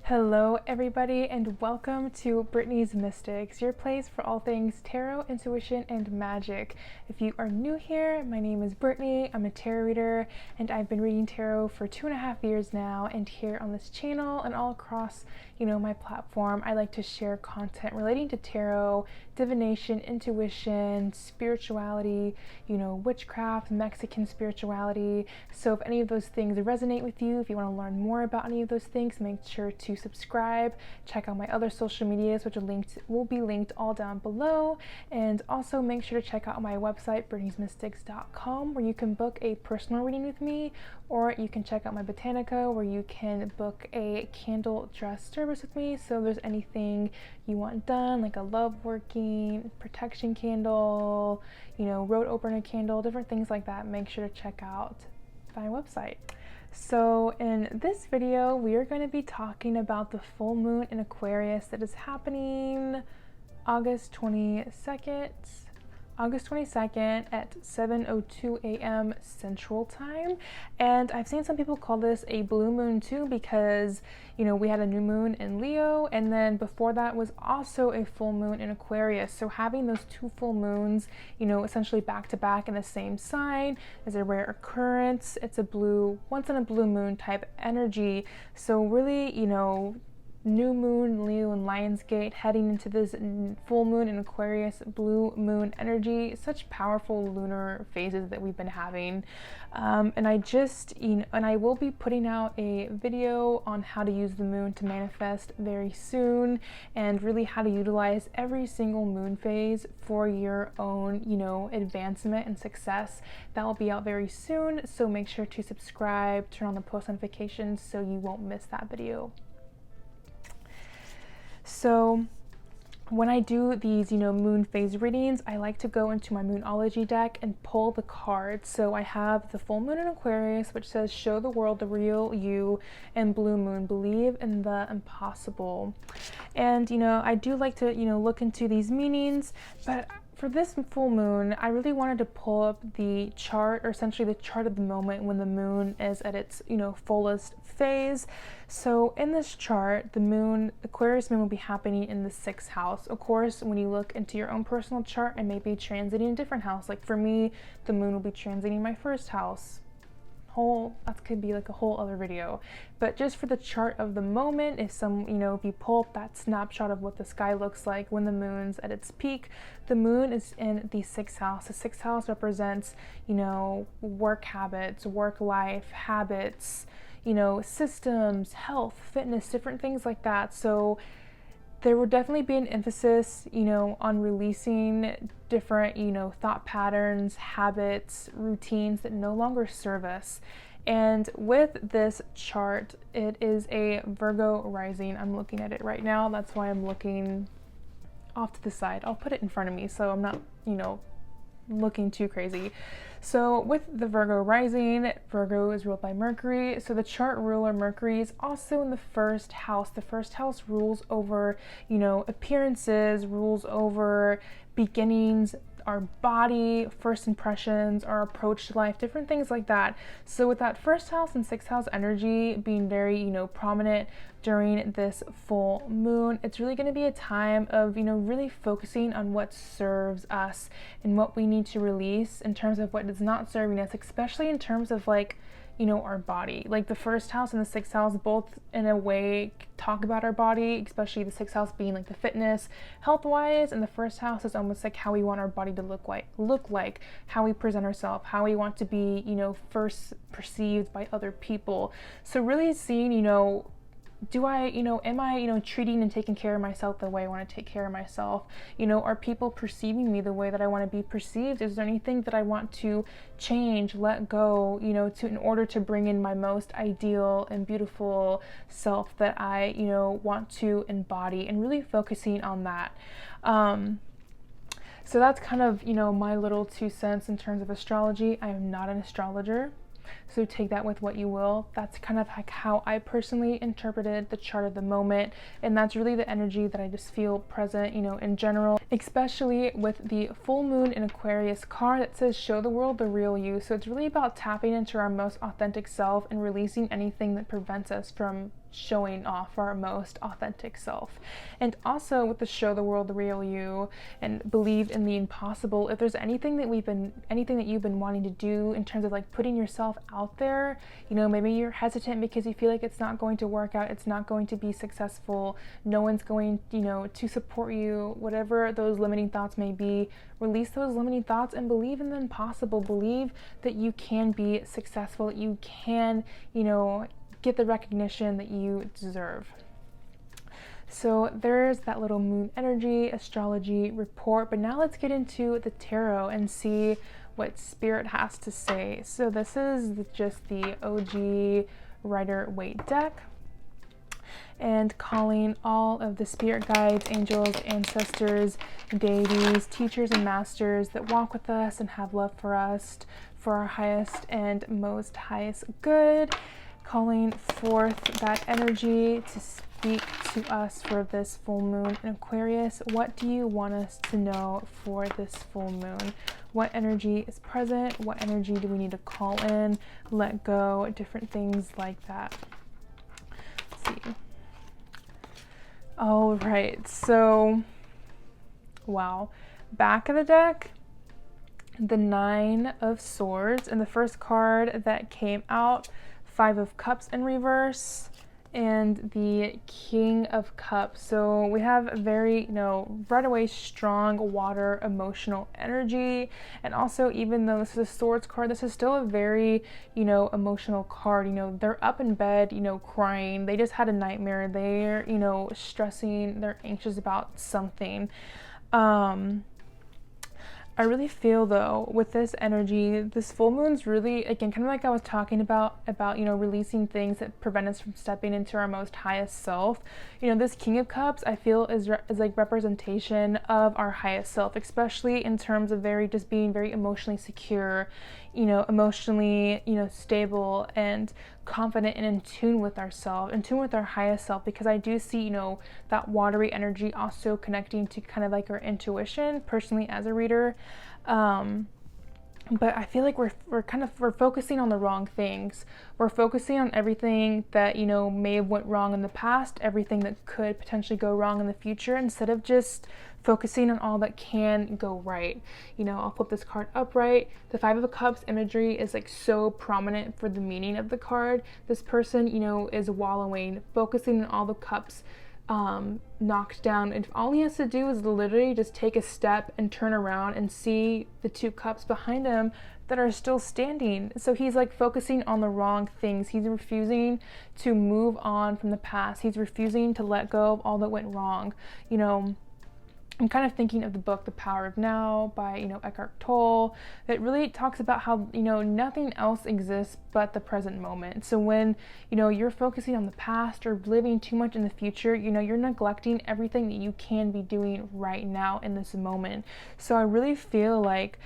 Hello everybody and welcome to Britney's Mystics, your place for all things tarot, intuition, and magic. If you are new here, my name is Britney, I'm a tarot reader, and I've been reading tarot for 2.5 years now, and here on this channel and all across, my platform, I like to share content relating to tarot, divination, intuition, spirituality, witchcraft, Mexican spirituality. So if any of those things resonate with you, if you want to learn more about any of those things, make sure to subscribe, check out my other social medias, which will be linked all down below, and also make sure to check out my website, britneysmystics.com, where you can book a personal reading with me, or you can check out my Botanica, where you can book a candle dress service with me. So if there's anything you want done, like a love working, protection candle, road opener candle, different things like that, make sure to check out my website. So in this video, we are going to be talking about the full moon in Aquarius that is happening August 22nd at 7:02 a.m. Central Time. And I've seen some people call this a blue moon too, because we had a new moon in Leo, and then before that was also a full moon in Aquarius. So having those two full moons, essentially back to back in the same sign is a rare occurrence. It's a once in a blue moon type energy. So really, new moon, Leo and Lionsgate, heading into this full moon in Aquarius, blue moon energy, such powerful lunar phases that we've been having. And I will be putting out a video on how to use the moon to manifest very soon, and really how to utilize every single moon phase for your own, advancement and success. That will be out very soon. So make sure to subscribe, turn on the post notifications so you won't miss that video. So when I do these, moon phase readings, I like to go into my Moonology deck and pull the cards. So I have the full moon in Aquarius, which says, show the world the real you, and blue moon, believe in the impossible. And, I do like to, look into these meanings, but for this full moon, I really wanted to pull up the chart, or essentially the chart of the moment when the moon is at its, fullest phase. So in this chart, the moon, Aquarius moon, will be happening in the 6th house. Of course, when you look into your own personal chart, it may be transiting a different house. Like for me, the moon will be transiting my 1st house. That could be like a whole other video. But just for the chart of the moment, if you pull up that snapshot of what the sky looks like when the moon's at its peak, the moon is in the 6th house. The 6th house represents, work habits, work life habits, systems, health, fitness, different things like that. So there will definitely be an emphasis, on releasing different, thought patterns, habits, routines that no longer serve us. And with this chart, it is a Virgo rising. I'm looking at it right now. That's why I'm looking off to the side. I'll put it in front of me so I'm not, looking too crazy. So with the Virgo rising, Virgo is ruled by Mercury. So the chart ruler Mercury is also in the 1st house. The 1st house rules over, appearances, rules over beginnings, our body, first impressions, our approach to life, different things like that. So with that 1st house and 6th house energy being very, prominent during this full moon, it's really going to be a time of, really focusing on what serves us and what we need to release in terms of what is not serving us, especially in terms of our body. Like the 1st house and the 6th house both in a way talk about our body, especially the 6th house being like the fitness, health wise, and the 1st house is almost like how we want our body to look like, how we present ourselves, how we want to be, first perceived by other people. So really seeing, am I, treating and taking care of myself the way I want to take care of myself? Are people perceiving me the way that I want to be perceived? Is there anything that I want to change, let go, in order to bring in my most ideal and beautiful self that I, want to embody, and really focusing on that. So that's kind of, my little 2 cents in terms of astrology. I am not an astrologer, so take that with what you will. That's kind of like how I personally interpreted the chart of the moment, and that's really the energy that I just feel present, in general. especially with the full moon in Aquarius card that says show the world the real you. So it's really about tapping into our most authentic self and releasing anything that prevents us from showing off our most authentic self. And also with the show the world the real you and believe in the impossible, if there's anything that you've been wanting to do in terms of like putting yourself out there, you know, maybe you're hesitant because you feel like it's not going to work out, it's not going to be successful, no one's going, you know, to support you, whatever those limiting thoughts may be, release those limiting thoughts and believe in the impossible. Believe that you can be successful, that you can, you know, get the recognition that you deserve. So there's that little moon energy astrology report, but now let's get into the tarot and see what Spirit has to say. So this is just the OG Rider Waite deck, and calling all of the spirit guides, angels, ancestors, deities, teachers, and masters that walk with us and have love for us, for our highest and most highest good, calling forth that energy to speak to us for this full moon in Aquarius. What do you want us to know for this full moon? What energy is present? What energy do we need to call in, let go, different things like that. Let's see. All right, so, wow. Back of the deck, the 9 of Swords, and the first card that came out, 5 of Cups in reverse, and the King of Cups. So we have a very, you know, right away strong water emotional energy. And also, even though this is a Swords card, this is still a very, you know, emotional card. You know, they're up in bed, you know, crying. They just had a nightmare. They're, you know, stressing. They're anxious about something. I really feel though with this energy, this full moon's really, again, kind of like I was talking about, you know, releasing things that prevent us from stepping into our most highest self. You know, this King of Cups, I feel is like representation of our highest self, especially in terms of just being very emotionally secure, you know, emotionally, you know, stable and confident and in tune with ourselves, in tune with our highest self, because I do see, you know, that watery energy also connecting to kind of like our intuition personally as a reader. But I feel like we're focusing on the wrong things. We're focusing on everything that, you know, may have went wrong in the past, everything that could potentially go wrong in the future, instead of just focusing on all that can go right. You know, I'll flip this card upright. The 5 of Cups imagery is like so prominent for the meaning of the card. This person, you know, is wallowing, focusing on all the cups knocked down, and all he has to do is literally just take a step and turn around and see the 2 cups behind him that are still standing. So he's like focusing on the wrong things. He's refusing to move on from the past. He's refusing to let go of all that went wrong. You know, I'm kind of thinking of the book The Power of Now by, you know, Eckhart Tolle, that really talks about how, you know, nothing else exists but the present moment. So when, you know, you're focusing on the past or living too much in the future, you know, you're neglecting everything that you can be doing right now in this moment. So I really feel like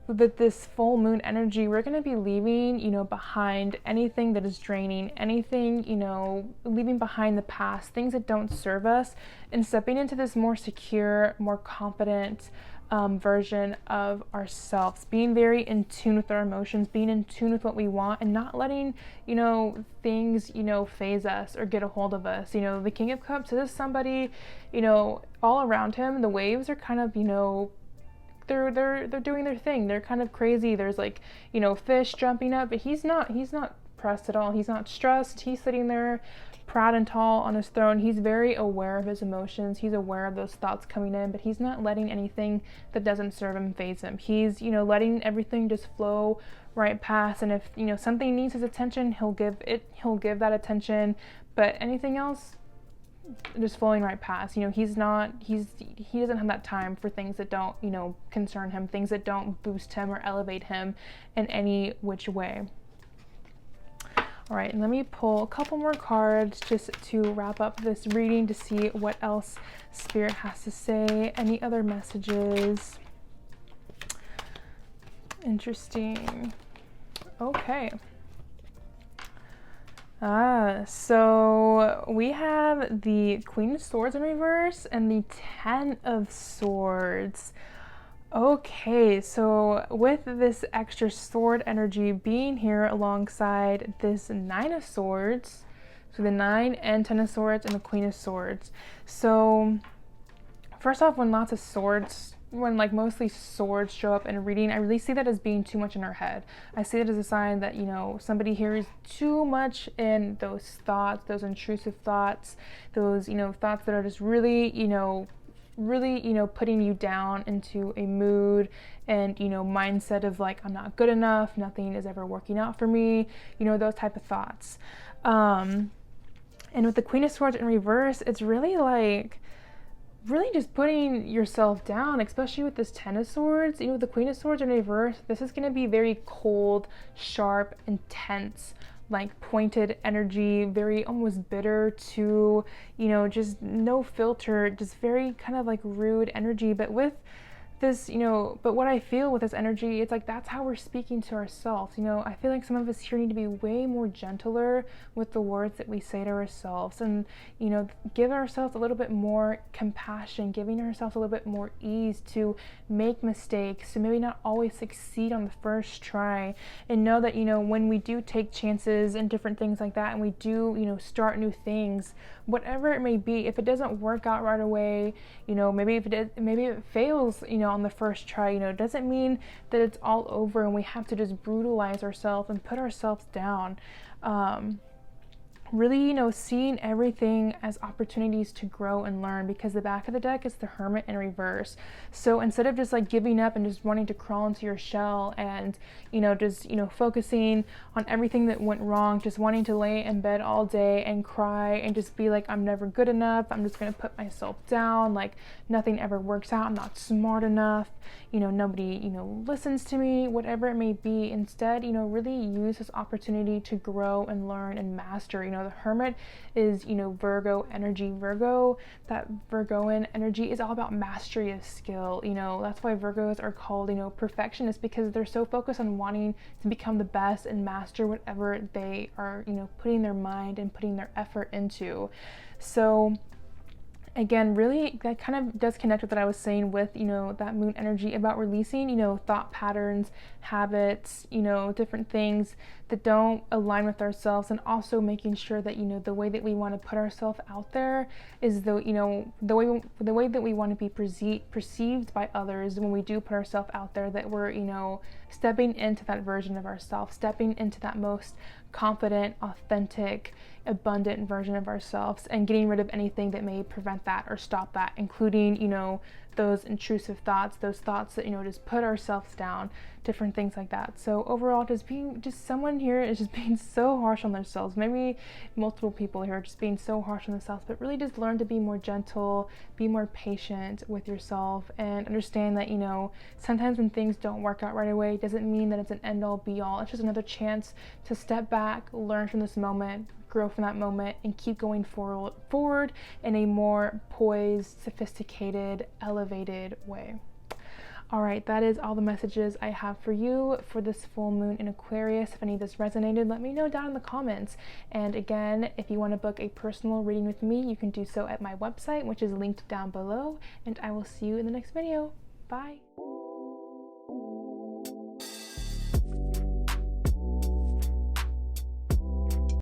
with this full moon energy, we're going to be leaving, you know, behind anything that is draining, anything, you know, leaving behind the past, things that don't serve us, and stepping into this more secure, more confident version of ourselves, being very in tune with our emotions, being in tune with what we want, and not letting, you know, things, you know, phase us or get a hold of us. You know, the King of Cups, this is somebody, you know, all around him, the waves are kind of, you know, they're doing their thing. They're kind of crazy. There's like, you know, fish jumping up, but he's not pressed at all. He's not stressed. He's sitting there proud and tall on his throne. He's very aware of his emotions. He's aware of those thoughts coming in, but he's not letting anything that doesn't serve him phase him. He's, you know, letting everything just flow right past. And if, you know, something needs his attention, he'll give that attention, but anything else, just flowing right past. You know, he doesn't have that time for things that don't, you know, concern him, things that don't boost him or elevate him in any which way. All right, and let me pull a couple more cards just to wrap up this reading to see what else Spirit has to say. Any other messages? Interesting. Okay. So we have the Queen of Swords in reverse and the Ten of Swords. Okay, so with this extra sword energy being here alongside this Nine of Swords, so the Nine and Ten of Swords and the Queen of Swords. So first off, when like mostly swords show up in a reading, I really see that as being too much in our head. I see it as a sign that, somebody here is too much in those thoughts, those intrusive thoughts, those, thoughts that are just really, putting you down into a mood and, mindset of like, I'm not good enough, nothing is ever working out for me, those type of thoughts. And with the Queen of Swords in reverse, it's really just putting yourself down, especially with this Ten of Swords. With the Queen of Swords in reverse, this is going to be very cold, sharp, intense, like pointed energy, very almost bitter to, just no filter, just very kind of like rude energy. But with this, but what I feel with this energy, it's like that's how we're speaking to ourselves. I feel like some of us here need to be way more gentler with the words that we say to ourselves, and give ourselves a little bit more compassion, giving ourselves a little bit more ease to make mistakes, to maybe not always succeed on the first try, and know that when we do take chances and different things like that, and we do start new things, whatever it may be, if it doesn't work out right away, maybe it fails, on the first try, doesn't mean that it's all over and we have to just brutalize ourselves and put ourselves down. Really, seeing everything as opportunities to grow and learn, because the back of the deck is the Hermit in reverse. So instead of just like giving up and just wanting to crawl into your shell and, just, focusing on everything that went wrong, just wanting to lay in bed all day and cry and just be like, I'm never good enough, I'm just going to put myself down, like nothing ever works out, I'm not smart enough, nobody, listens to me, whatever it may be. Instead, really use this opportunity to grow and learn and master. The Hermit is, Virgo energy. That Virgoan energy is all about mastery of skill. That's why Virgos are called, perfectionists, because they're so focused on wanting to become the best and master whatever they are, putting their mind and putting their effort into. So again, really, that kind of does connect with what I was saying with, that moon energy about releasing, thought patterns, habits, different things that don't align with ourselves, and also making sure that, the way that we want to put ourselves out there is the way that we want to be perceived by others when we do put ourselves out there, that we're, stepping into that version of ourselves, stepping into that most confident, authentic, abundant version of ourselves, and getting rid of anything that may prevent that or stop that, including, those intrusive thoughts, those thoughts that, just put ourselves down, different things like that. So overall, just someone here is just being so harsh on themselves. Maybe multiple people here are just being so harsh on themselves, but really just learn to be more gentle, be more patient with yourself, and understand that, sometimes when things don't work out right away, it doesn't mean that it's an end all be all. It's just another chance to step back, learn from this moment, grow from that moment, and keep going forward in a more poised, sophisticated, elevated way. All right, that is all the messages I have for you for this full moon in Aquarius. If any of this resonated, let me know down in the comments. And again, if you want to book a personal reading with me, you can do so at my website, which is linked down below. And I will see you in the next video. Bye.